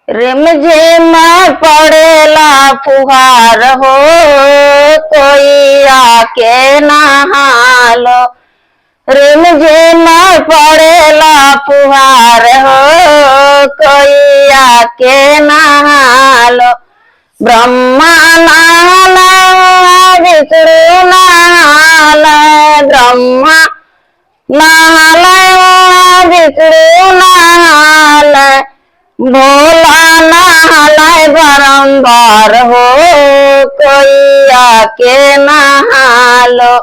रिमझिम पड़ेला फुहार हो, कोई आके नहालो। रिमझिम पड़ेला फुहार हो, कोई आके नहालो। ब्रह्मा नहाले विष्णु नहाले, ब्रह्मा नहाले विष्णु नहाले, भोला नहाले बारंबार हो, कोई आके नहालो।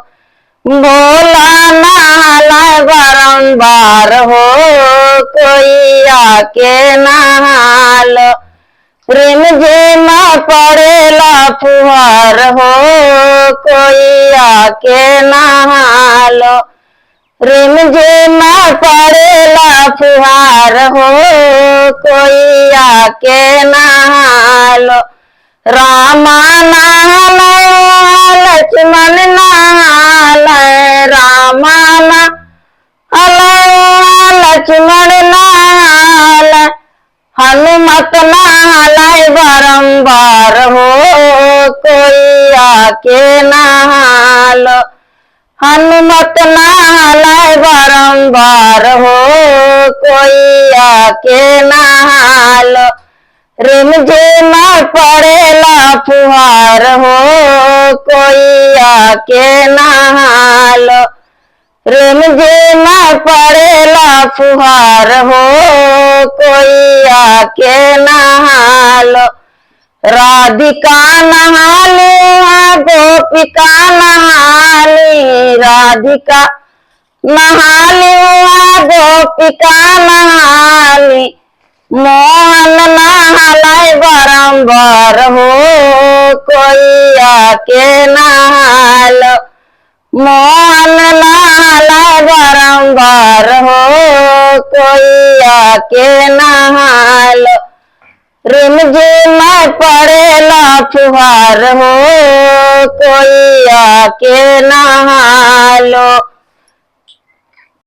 भोला नहाले बारंबार हो, कोई आके नहालो। रिमझिम पड़ेला फुहार हो, कोई आके नहालो। रिमझिम पड़ेला फुहार हो, कोई आके नहालो। राम नहाले लक्ष्मण नहाले, राम नहाले लक्ष्मण नहाले, हनुमत नहाले बारंबार हो, कोई आके नहालो। हनुमत नहाले बारंबार हो, कोई आके नहालो। रिमझिम पड़ेला फुहार हो, कोई आके नहालो। रिमझिम पड़ेला फुहार हो, कोई आके नहालो। राधिका नहाली गोपिका नहाली, राधिका नहाली गोपिका नहाली, मोहन नहाले बारंबार हो, कोई आके नहालो। मोहन नहाले बारंबार हो, कोई आके नहालो। रिमझिम पड़ेला फुहार हो, कोई आके नहालो।